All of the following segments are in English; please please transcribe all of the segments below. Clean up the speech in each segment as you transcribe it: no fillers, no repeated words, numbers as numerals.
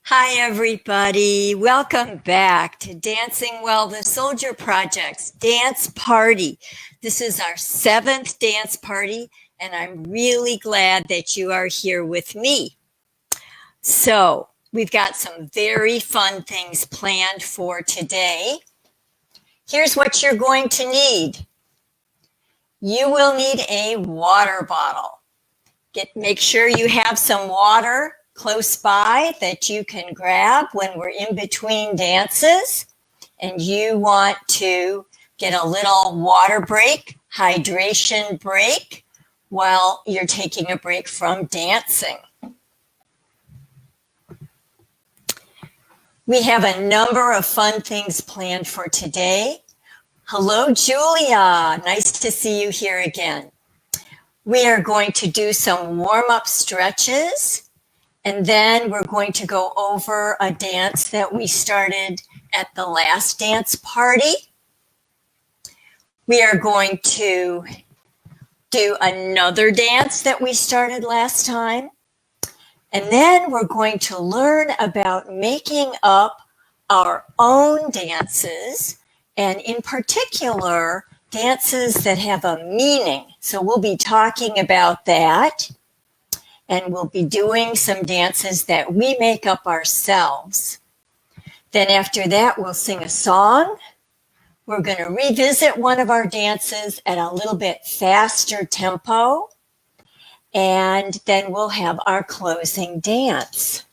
Hi, everybody. Welcome back to Dancing Well, the Soldier Project's dance party. This is our 7th dance party, and I'm really glad that you are here with me. So, we've got some very fun things planned for today. Here's what you're going to need. You will need a water bottle. Make sure you have some water close by that you can grab when we're in between dances, and you want to get a little water break, hydration break, while you're taking a break from dancing. We have a number of fun things planned for today. Hello, Julia. Nice to see you here again. We are going to do some warm-up stretches, and then we're going to go over a dance that we started at the last dance party. We are going to do another dance that we started last time. And then we're going to learn about making up our own dances, and in particular, dances that have a meaning. So we'll be talking about that. And we'll be doing some dances that we make up ourselves. Then after that, we'll sing a song. We're going to revisit one of our dances at a little bit faster tempo. And then we'll have our closing dance.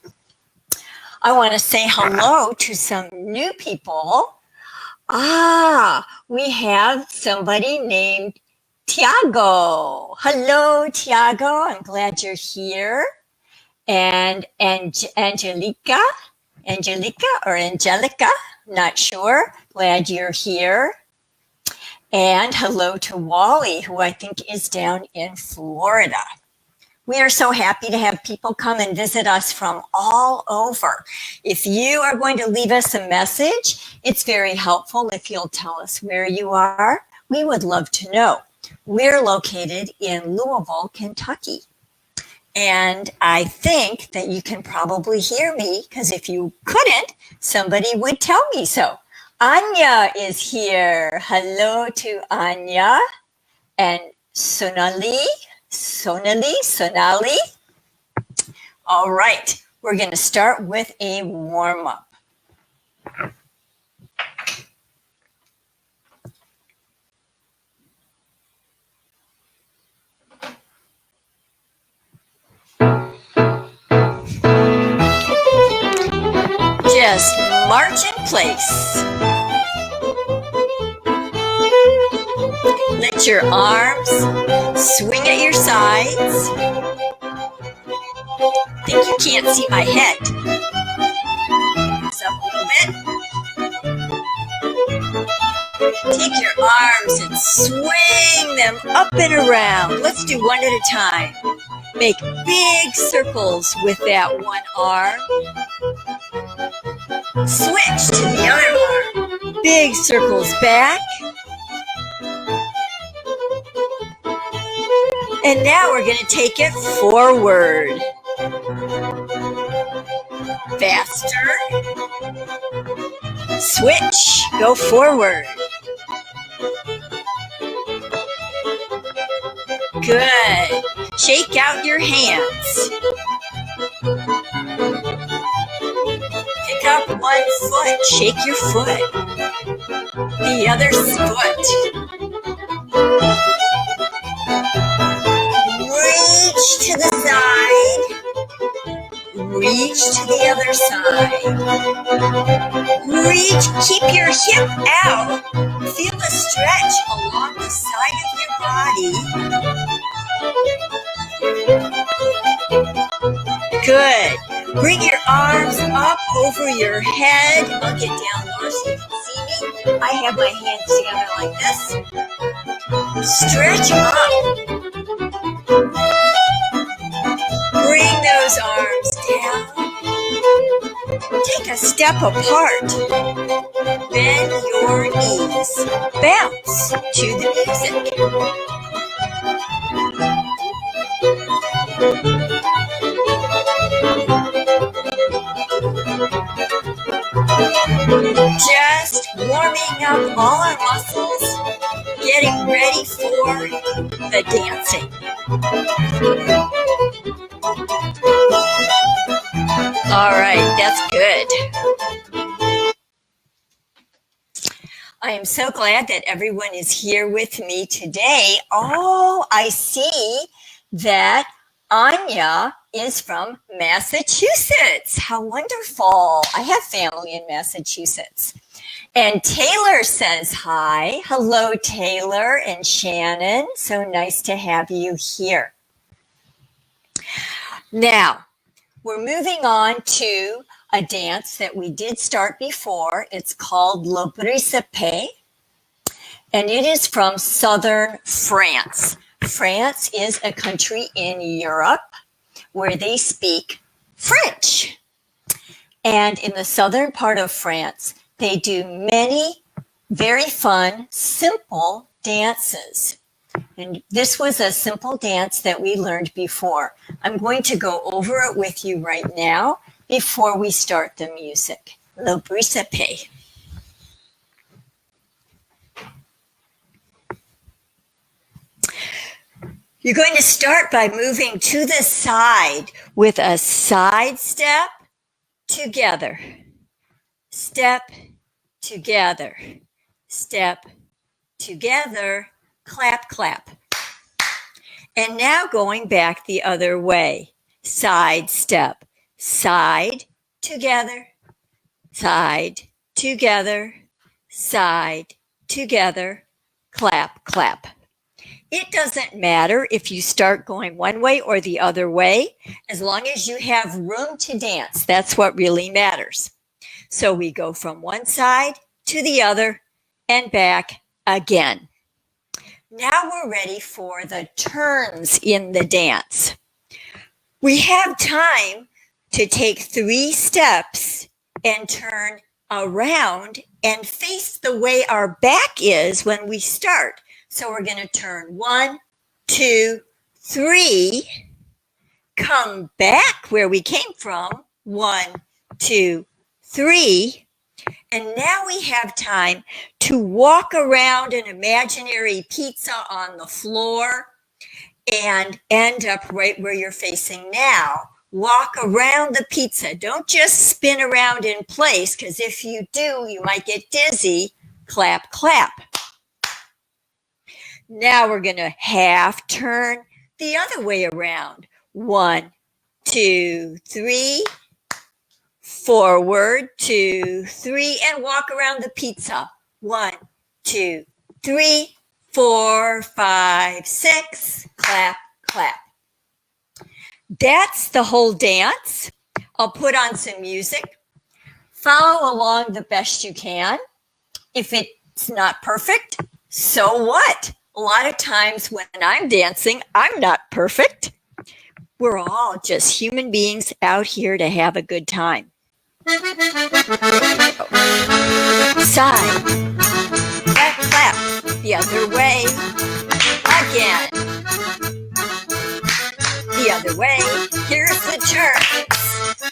I want to say hello to some new people. We have somebody named Tiago. Hello, Tiago. I'm glad you're here. And Angelica, not sure. Glad you're here. And hello to Wally, who I think is down in Florida. We are so happy to have people come and visit us from all over. If you are going to leave us a message, it's very helpful if you'll tell us where you are. We would love to know. We're located in Louisville, Kentucky. And I think that you can probably hear me, because if you couldn't, somebody would tell me so. Anya is here. Hello to Anya and Sonali. All right, we're going to start with a warm-up. Just march in place. Let your arms swing at your sides. I think you can't see my head. Up a little bit. Take your arms and swing them up and around. Let's do one at a time. Make big circles with that one arm. Switch to the other arm. Big circles back. And now we're going to take it forward. Faster. Switch. Go forward. Good. Shake out your hands. Pick up one foot. Shake your foot. The other foot. Reach to the side. Reach to the other side. Reach. Keep your hip out. Feel the stretch along the side of your body. Good. Bring your arms up over your head. I'll get down lower so you can see me. I have my hands together like this. Stretch up. Bring those arms down. Take a step apart. Bend your knees. Bounce to the music. the dancing. All right, that's good. I am so glad that everyone is here with me today. Oh, I see that Anya is from Massachusetts. How wonderful. I have family in Massachusetts. And Taylor says hi. Hello, Taylor and Shannon. So nice to have you here. Now, we're moving on to a dance that we did start before. It's called Le Brisapé, and it is from southern France. France is a country in Europe where they speak French. And in the southern part of France, they do many very fun, simple dances. And this was a simple dance that we learned before. I'm going to go over it with you right now before we start the music. Le Brisapé. You're going to start by moving to the side with a side step together. Step together. Step together. Clap, clap. And now going back the other way. Side step. Side together. Side together. Side together. Clap, clap. It doesn't matter if you start going one way or the other way, as long as you have room to dance. That's what really matters. So we go from one side to the other and back again. Now we're ready for the turns in the dance. We have time to take 3 steps and turn around and face the way our back is when we start. So we're going to turn 1, 2, 3, come back where we came from, 1, 2, 3. And now we have time to walk around an imaginary pizza on the floor and end up right where you're facing now. Walk around the pizza. Don't just spin around in place, because if you do, you might get dizzy. Clap, clap. Now we're going to half turn the other way around. 1, 2, 3. Forward, 2, 3, and walk around the pizza. 1, 2, 3, 4, 5, 6. Clap, clap. That's the whole dance. I'll put on some music. Follow along the best you can. If it's not perfect, so what? A lot of times when I'm dancing, I'm not perfect. We're all just human beings out here to have a good time. Side, clap, clap, the other way, again, the other way. Here's the turns.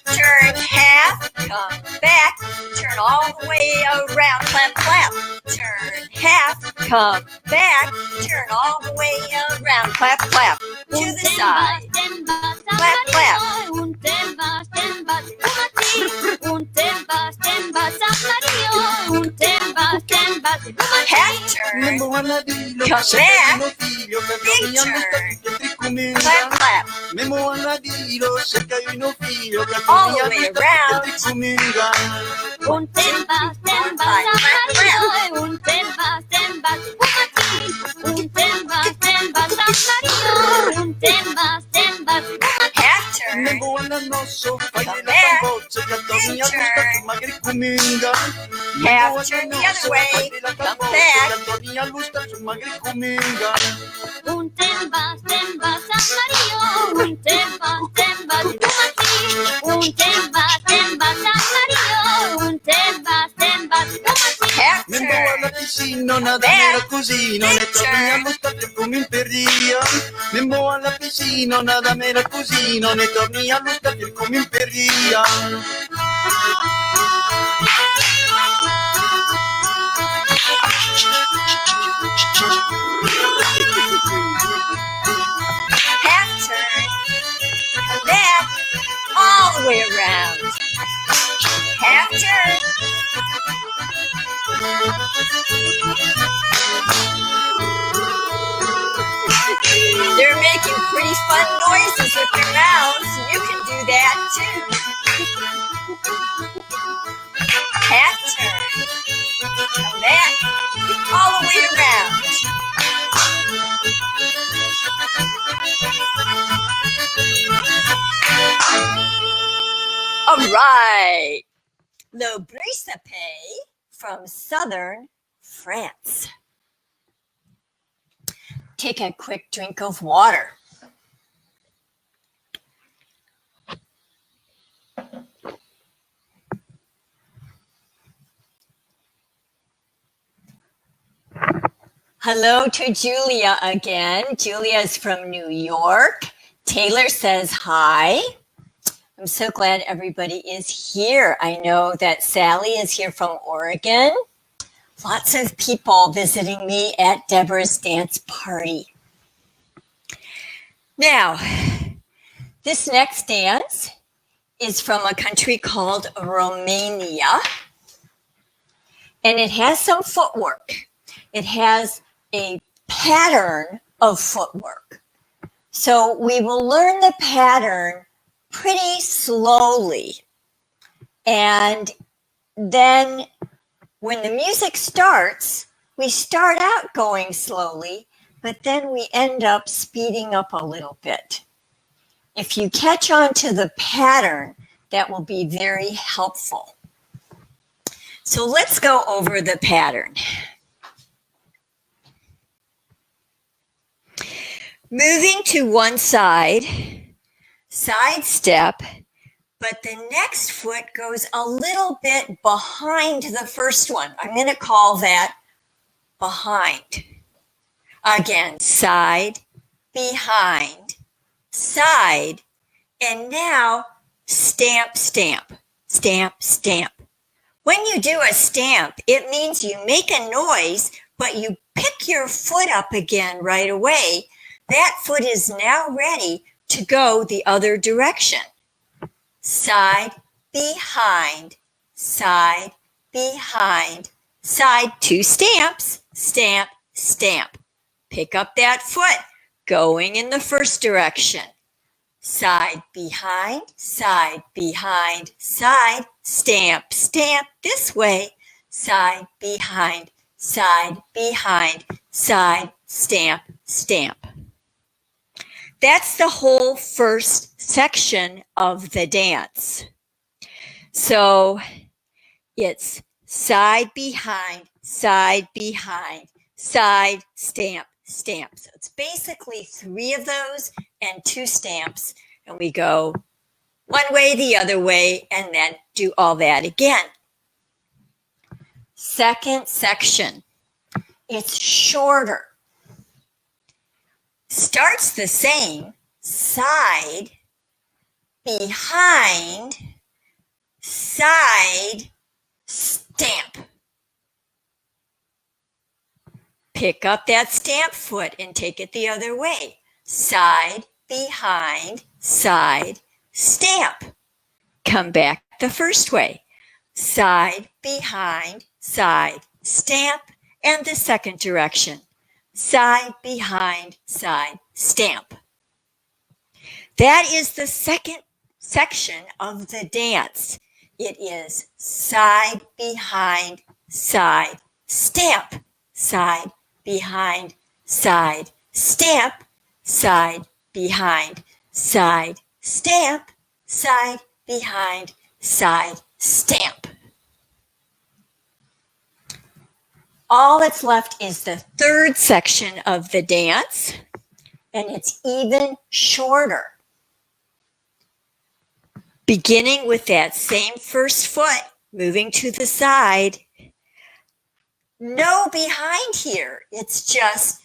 Turn half, come back, turn all the way around, clap, clap. Turn half, come back, turn all the way around, clap, clap. To the side, clap, clap. Half turn, come back, big turn, clap, clap. All the way around. Half turn, come back, big turn, half turn the other way, come back. Half turn, nada back, era così, non big è torni turn. allo stadio come in perria. Nemo alla piscina, nada era così, non è torni allo stadio come in perria. the way around. Half turn. They're making pretty fun noises with their mouths. You can do that too. Half turn. Come back. All the way around. All right. Le Brisapé from southern France. Take a quick drink of water. Hello to Julia again. Julia is from New York. Taylor says hi. I'm so glad everybody is here. I know that Sally is here from Oregon. Lots of people visiting me at Deborah's dance party. Now, this next dance is from a country called Romania, and it has some footwork. It has a pattern of footwork. So we will learn the pattern pretty slowly. And then when the music starts, we start out going slowly, but then we end up speeding up a little bit. If you catch on to the pattern, that will be very helpful. So let's go over the pattern. Moving to one side, side step, but the next foot goes a little bit behind the first one. I'm going to call that behind. Again, side, behind, side, and now stamp, stamp, stamp, stamp. When you do a stamp, it means you make a noise, but you pick your foot up again right away. That foot is now ready to go the other direction. Side, behind, side, behind, side, two stamps, stamp, stamp. Pick up that foot, going in the first direction. Side, behind, side, behind, side, stamp, stamp this way. Side, behind, side, behind, side, stamp, stamp. That's the whole first section of the dance. So it's side, behind, side, stamp, stamp. So it's basically 3 of those and 2 stamps. And we go one way, the other way, and then do all that again. Second section, it's shorter. Starts the same, side, behind, side, stamp. Pick up that stamp foot and take it the other way. Side, behind, side, stamp. Come back the first way. Side, behind, side, stamp, and the second direction. Side, behind, side, stamp. That is the second section of the dance. It is side, behind, side, stamp, side, behind, side, stamp, side, behind, side, stamp, side, behind, side, stamp. All that's left is the third section of the dance, and it's even shorter. Beginning with that same first foot, moving to the side. No behind here. It's just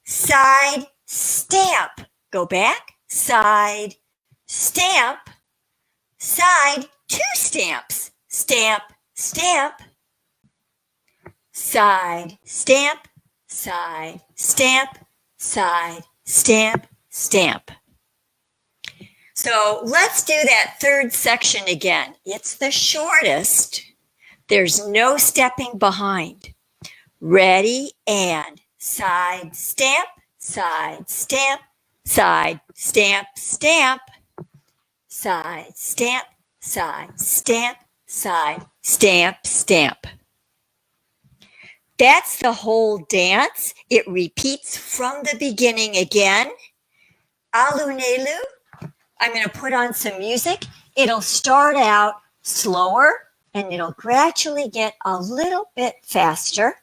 side, stamp. Go back, side, stamp, side, 2 stamps. Stamp, stamp. Side, stamp, side, stamp, side, stamp, stamp. So let's do that third section again. It's the shortest. There's no stepping behind. Ready and side stamp, side stamp, side stamp, stamp, side stamp, side stamp, side stamp, stamp. That's the whole dance. It repeats from the beginning again. Alunelu. I'm going to put on some music. It'll start out slower and it'll gradually get a little bit faster.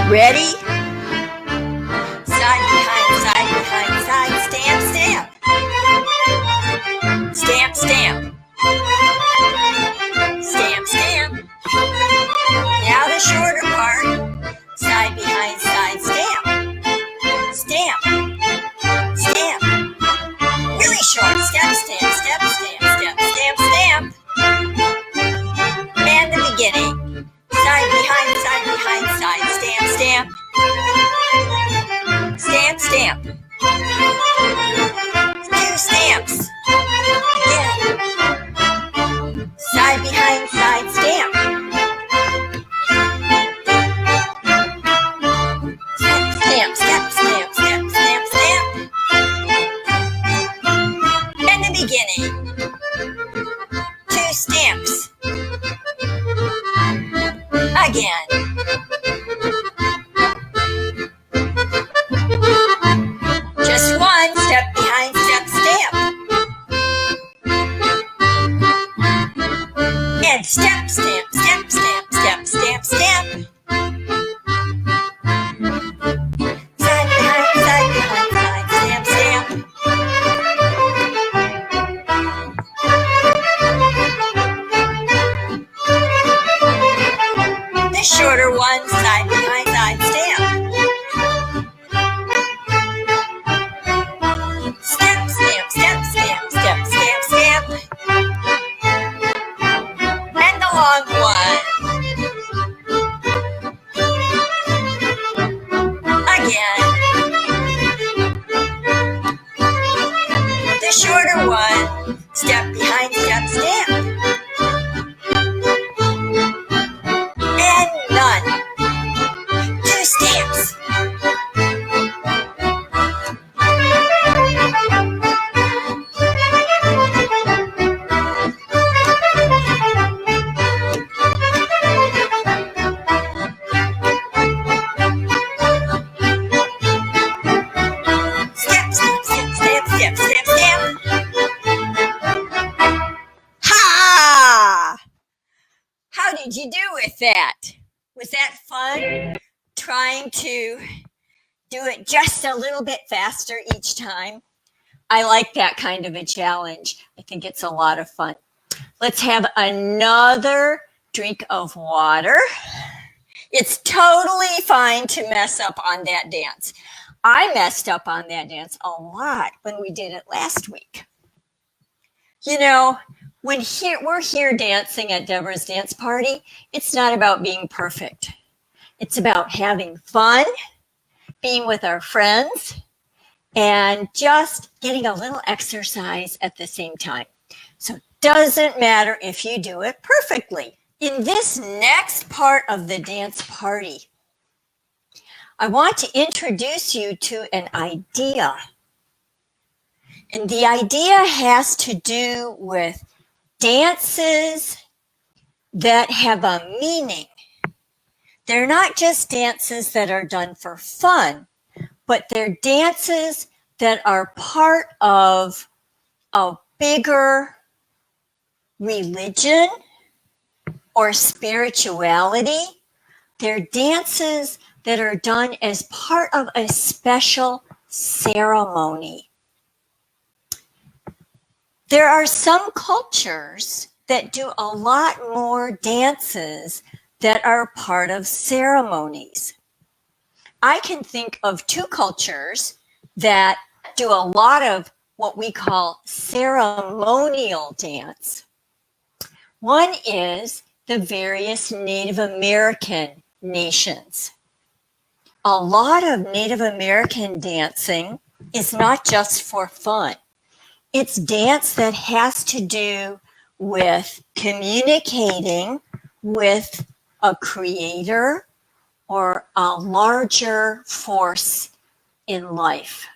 Ready? Side behind, side, stamp, stamp. Stamp, stamp. Stamp, stamp. Now the shorter part. Side behind, side, stamp. Stamp. Stamp. Really short. Step, stamp, step, stamp, step, stamp, stamp. And the beginning. Side behind, side, stamp, stamp. Stamp, stamp. 2 stamps. Again. Side behind, side, stamp. Stamp, step, stamp, step, stamp, stamp. And the beginning. 2 stamps. Again. Just 1 step behind, step, stamp. And step, stamp, step, stamp, step, stamp, stamp. Side behind, side, stamp, stamp. The shorter one, side behind, side, stamp. Step, stamp, step, stamp, step, stamp, stamp. And the long one. Again. The shorter one, step behind, step, stamp. And none. 2 stamps. Step, step, step, step, step, step, step. Ha! How did you do with that? Was that fun? Trying to do it just a little bit faster each time? I like that kind of a challenge. I think it's a lot of fun. Let's have another drink of water. It's totally fine to mess up on that dance. I messed up on that dance a lot when we did it last week. You know, when we're here dancing at Deborah's Dance Party, it's not about being perfect. It's about having fun, being with our friends, and just getting a little exercise at the same time. So it doesn't matter if you do it perfectly. In this next part of the dance party, I want to introduce you to an idea. And the idea has to do with dances that have a meaning. They're not just dances that are done for fun, but they're dances that are part of a bigger religion or spirituality. They're dances that are done as part of a special ceremony. There are some cultures that do a lot more dances that are part of ceremonies. I can think of 2 cultures that do a lot of what we call ceremonial dance. One is the various Native American nations. A lot of Native American dancing is not just for fun. It's dance that has to do with communicating with a creator or a larger force in life.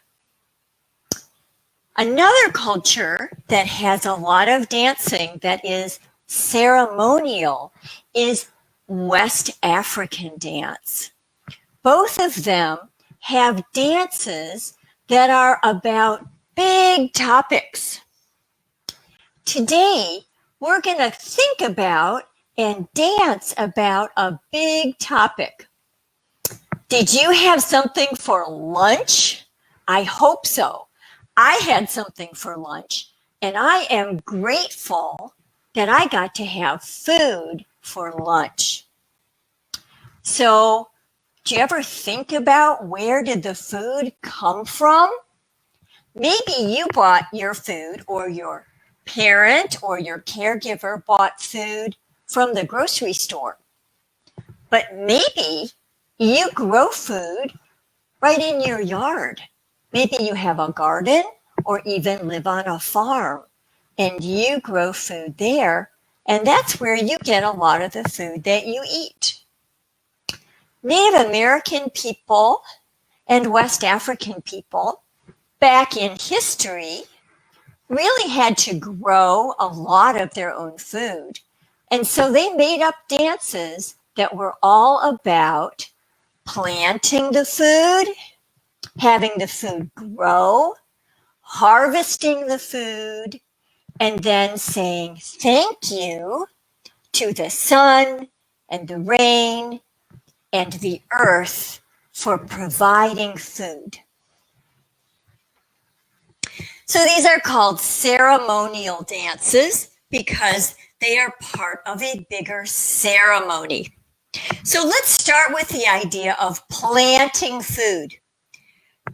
Another culture that has a lot of dancing that is ceremonial is West African dance. Both of them have dances that are about big topics. Today, we're going to think about and dance about a big topic. Did you have something for lunch? I hope so. I had something for lunch, and I am grateful that I got to have food for lunch. So, do you ever think about where did the food come from? Maybe you bought your food, or your parent or your caregiver bought food from the grocery store. But maybe you grow food right in your yard. Maybe you have a garden or even live on a farm and you grow food there, and that's where you get a lot of the food that you eat. Native American people and West African people back in history really had to grow a lot of their own food. And so they made up dances that were all about planting the food, having the food grow, harvesting the food, and then saying thank you to the sun and the rain and the earth for providing food. So these are called ceremonial dances because they are part of a bigger ceremony. So let's start with the idea of planting food.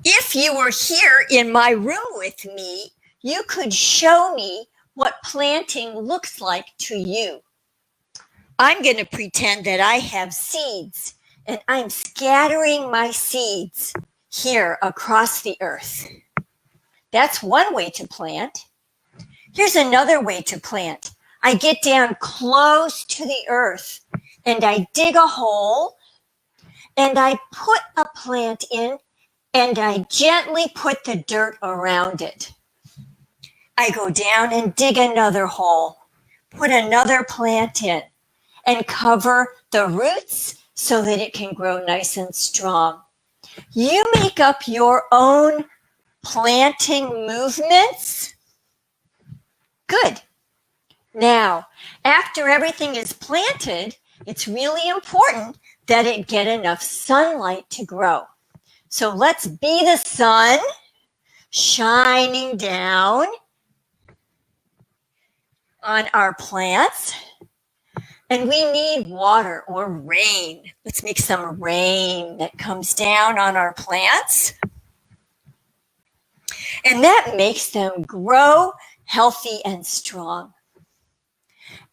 If you were here in my room with me, you could show me what planting looks like to you. I'm going to pretend that I have seeds and I'm scattering my seeds here across the earth. That's one way to plant. Here's another way to plant. I get down close to the earth and I dig a hole and I put a plant in and I gently put the dirt around it. I go down and dig another hole, put another plant in, and cover the roots so that it can grow nice and strong. You make up your own planting movements. Good. Now, after everything is planted, it's really important that it get enough sunlight to grow. So let's be the sun shining down on our plants. And we need water or rain. Let's make some rain that comes down on our plants. And that makes them grow healthy and strong.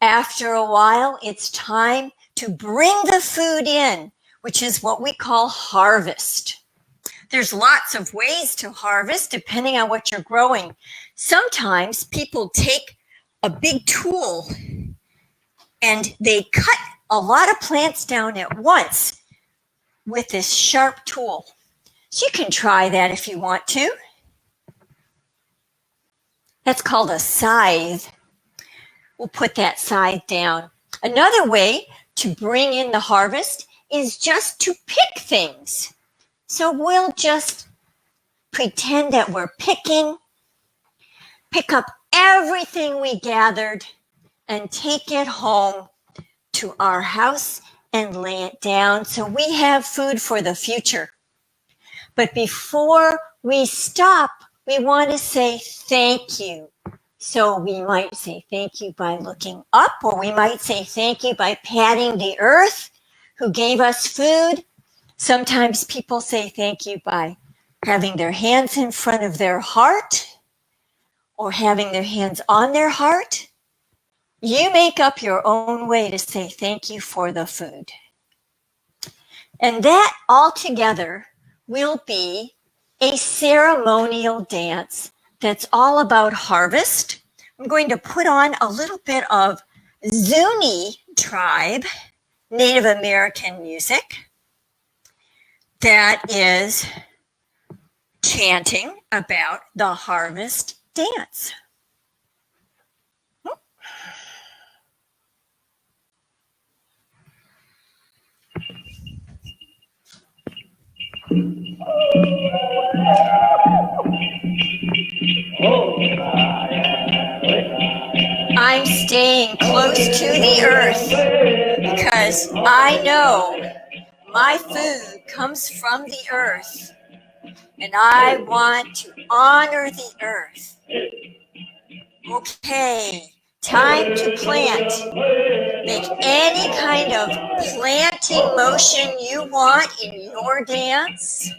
After a while, it's time to bring the food in, which is what we call harvest. There's lots of ways to harvest depending on what you're growing. Sometimes people take a big tool and they cut a lot of plants down at once with this sharp tool. So you can try that if you want to. That's called a scythe. We'll put that scythe down. Another way to bring in the harvest is just to pick things. So we'll just pretend that we're picking, pick up everything we gathered and take it home to our house and lay it down so we have food for the future. But before we stop, we want to say thank you. So we might say thank you by looking up, or we might say thank you by patting the earth who gave us food. Sometimes people say thank you by having their hands in front of their heart. or having their hands on their heart, you make up your own way to say thank you for the food. And that altogether will be a ceremonial dance that's all about harvest. I'm going to put on a little bit of Zuni tribe, Native American music that is chanting about the harvest dance. I'm staying close to the earth because I know my food comes from the earth and I want to honor the earth. Okay, time to plant. Make any kind of planting motion you want in your dance.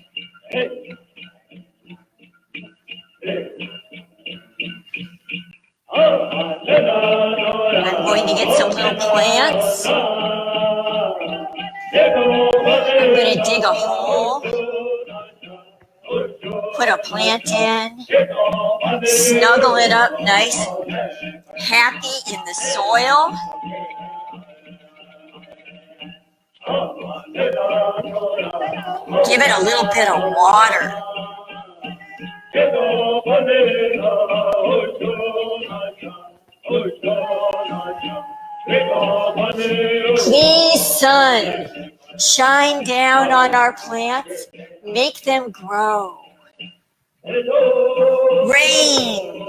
I'm going to get some little plants. I'm going to dig a hole, put a plant in, snuggle it up nice, happy in the soil. Give it a little bit of water. Please, sun, shine down on our plants, make them grow. Rain,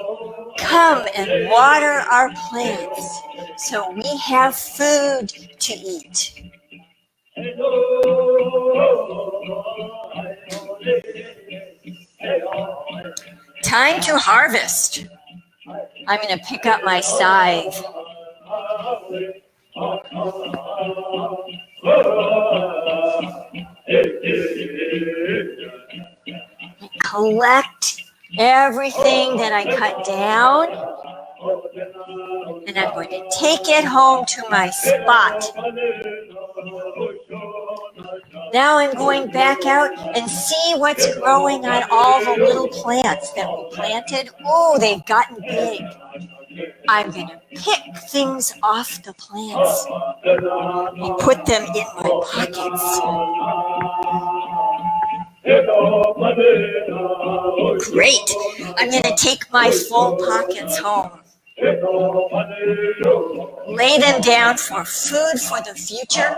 come and water our plants so we have food to eat. Time to harvest. I'm going to pick up my scythe. Collect everything that I cut down, and I'm going to take it home to my spot. Now I'm going back out and see what's growing on all the little plants that we planted. Oh, they've gotten big. I'm going to pick things off the plants and put them in my pockets. Great. I'm going to take my full pockets home. Lay them down for food for the future.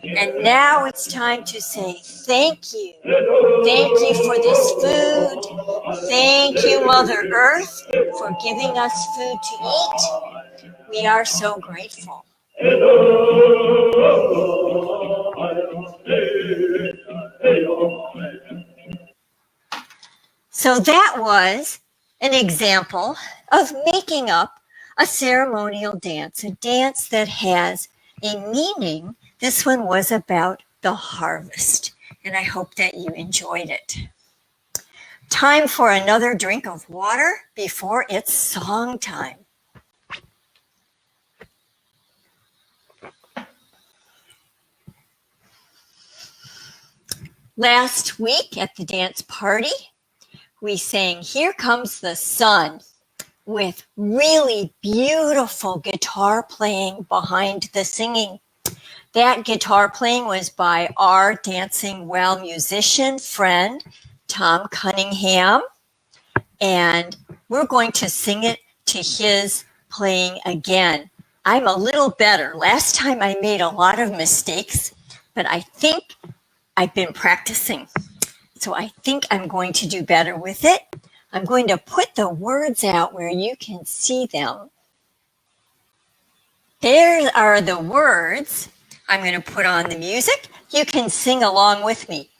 And now it's time to say thank you. Thank you for this food. Thank you, Mother Earth, for giving us food to eat. We are so grateful. So that was an example of making up a ceremonial dance, a dance that has a meaning. This one was about the harvest, and I hope that you enjoyed it. Time for another drink of water before it's song time. Last week at the dance party, we sang Here Comes the Sun with really beautiful guitar playing behind the singing. That guitar playing was by our Dancing Well musician friend, Tom Cunningham, and we're going to sing it to his playing again. I'm a little better. Last time I made a lot of mistakes, but I think I've been practicing. So I think I'm going to do better with it. I'm going to put the words out where you can see them. There are the words. I'm going to put on the music. You can sing along with me.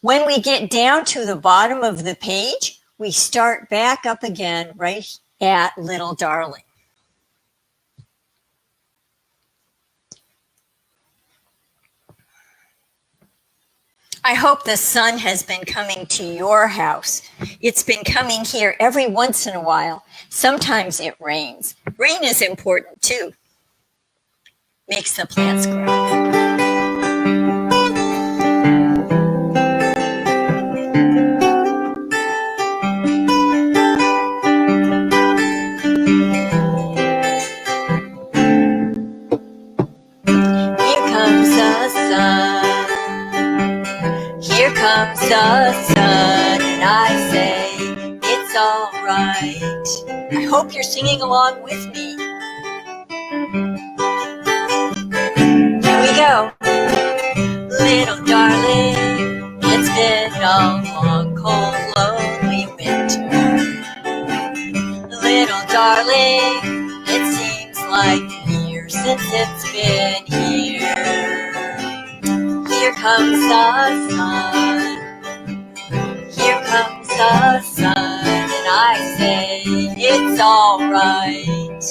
When we get down to the bottom of the page, we start back up again right at Little Darling. I hope the sun has been coming to your house. It's been coming here every once in a while. Sometimes it rains. Rain is important too. Makes the plants grow. Here comes the sun, and I say it's all right. I hope you're singing along with me. Here we go. Little darling, it's been a long, cold, lonely winter. Little darling, it seems like years since it's been here. Here comes the sun. Here comes the sun, and I say it's all right.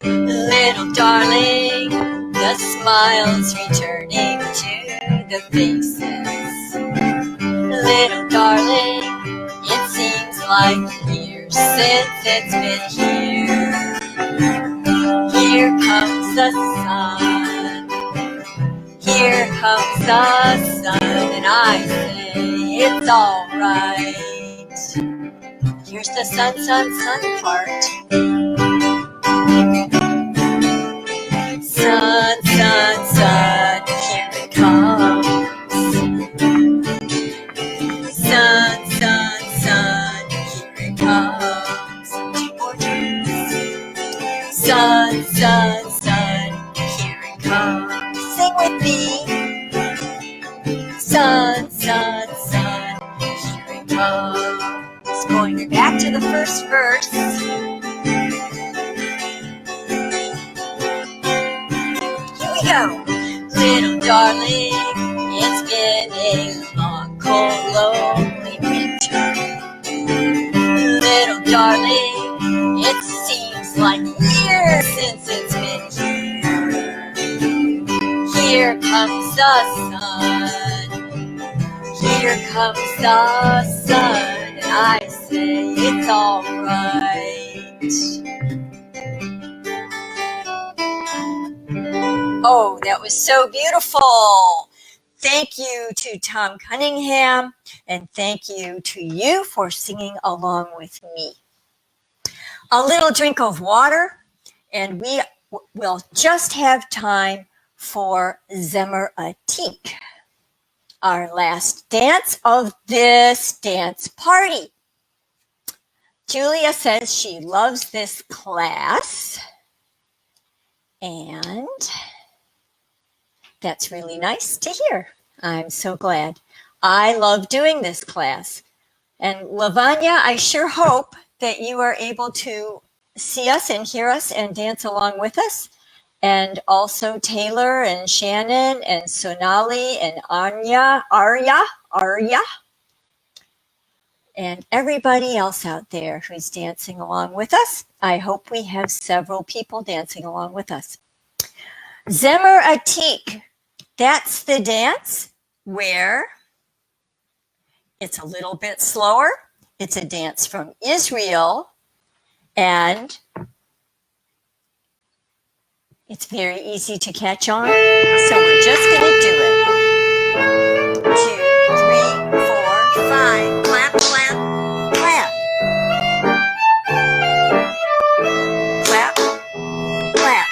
Little darling, the smile's returning to the faces. Little darling, it seems like years since it's been here. Here comes the sun. Here comes the sun, and I say it's all right. Here's the sun, sun, sun part. Sun, sun, sun, here it comes. Sun, sun, sun, here it comes. Two more times. Sun, sun, sun, here it comes. Sing with me. Sun, sun, sun, here it comes. Going back to the first verse. Go. Little darling, it's been a long, cold, lonely winter. Little darling, it seems like years since it's been here. Here comes the sun. Here comes the sun, and I say it's all right. Oh, that was so beautiful. Thank you to Tom Cunningham, and thank you to you for singing along with me. A little drink of water, and we will just have time for Zemer Atik, our last dance of this dance party. Julia says she loves this class, and that's really nice to hear. I'm so glad. I love doing this class. And Lavanya, I sure hope that you are able to see us and hear us and dance along with us. And also Taylor and Shannon and Sonali and Arya, and everybody else out there who's dancing along with us. I hope we have several people dancing along with us. Zemer Atik. That's the dance where it's a little bit slower. It's a dance from Israel, and it's very easy to catch on. So we're just going to do it. 2, 3, 4, 5. Clap, clap, clap. Clap, clap.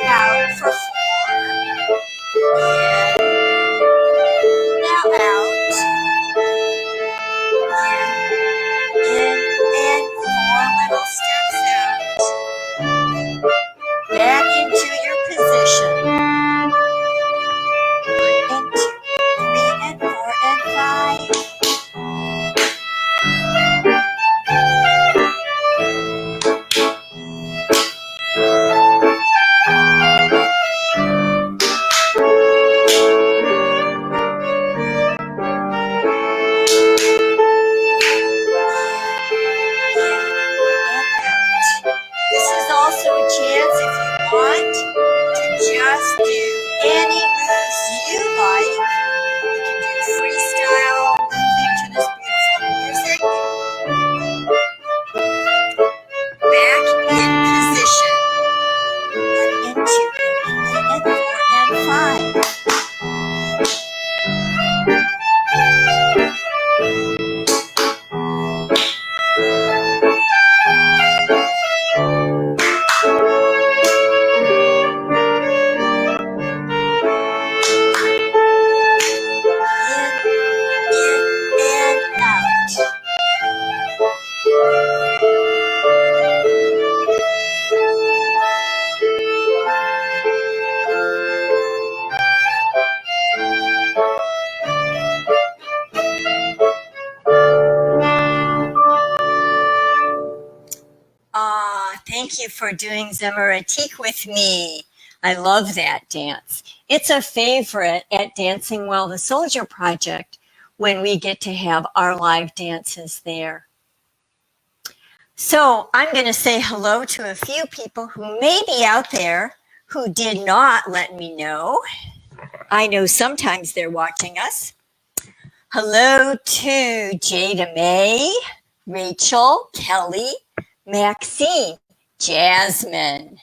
Out for 4. In, now out. thank you for doing Zemaratik with me. I love that dance. It's a favorite at Dancing Well the Soldier Project when we get to have our live dances there. So I'm going to say hello to a few people who may be out there who did not let me know. I know sometimes they're watching us. Hello to Jada May, Rachel, Kelly, Maxine, Jasmine,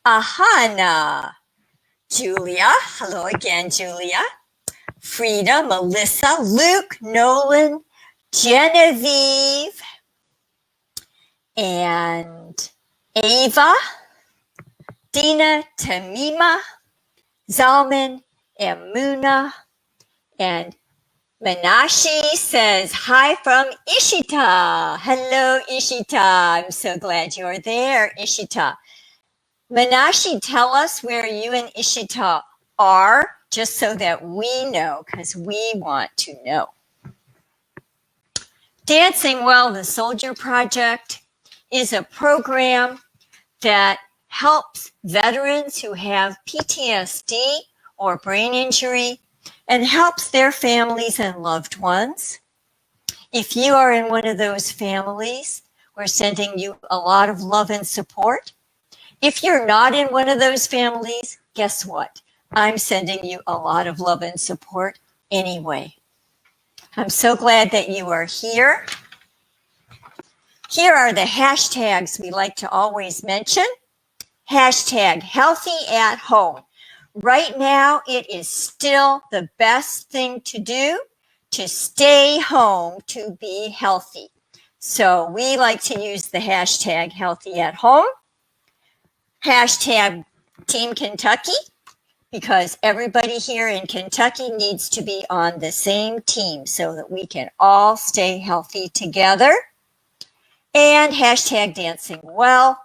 Ahana, Julia, hello again, Julia, Frida, Melissa, Luke, Nolan, Genevieve, and Ava, Dina, Tamima, Zalman, and Muna, and Manashi says, hi from Ishita. Hello, Ishita. I'm so glad you're there, Ishita. Manashi, tell us where you and Ishita are, just so that we know, because we want to know. Dancing Well the Soldier Project is a program that helps veterans who have PTSD or brain injury and helps their families and loved ones. If you are in one of those families, we're sending you a lot of love and support. If you're not in one of those families, guess what? I'm sending you a lot of love and support anyway. I'm so glad that you are here. Here are the hashtags we like to always mention. Hashtag healthy at home. Right now, it is still the best thing to do to stay home to be healthy. So we like to use the hashtag healthy at home. Hashtag Team Kentucky, because everybody here in Kentucky needs to be on the same team so that we can all stay healthy together. And hashtag Dancing Well.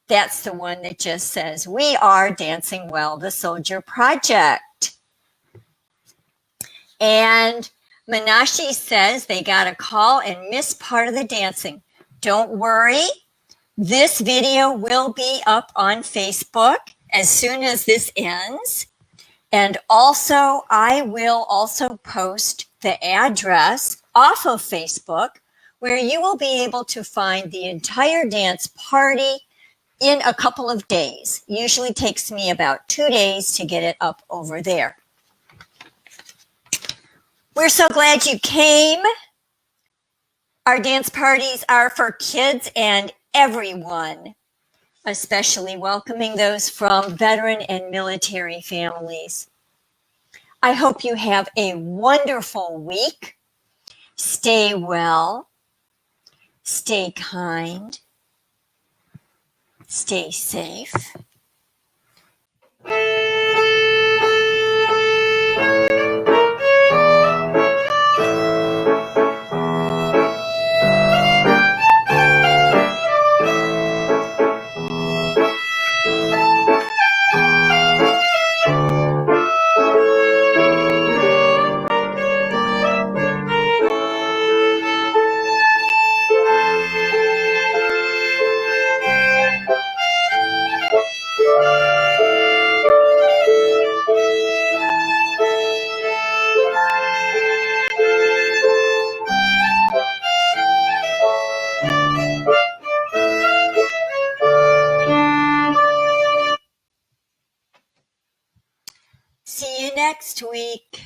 That's the one that just says, we are Dancing Well the Soldier Project. And Manashi says they got a call and missed part of the dancing. Don't worry. This video will be up on Facebook as soon as this ends. And also, I will also post the address off of Facebook where you will be able to find the entire dance party in a couple of days. Usually takes me about 2 days to get it up over there. We're so glad you came. Our dance parties are for kids and everyone, especially welcoming those from veteran and military families. I hope you have a wonderful week. Stay well, stay kind, stay safe. See you next week.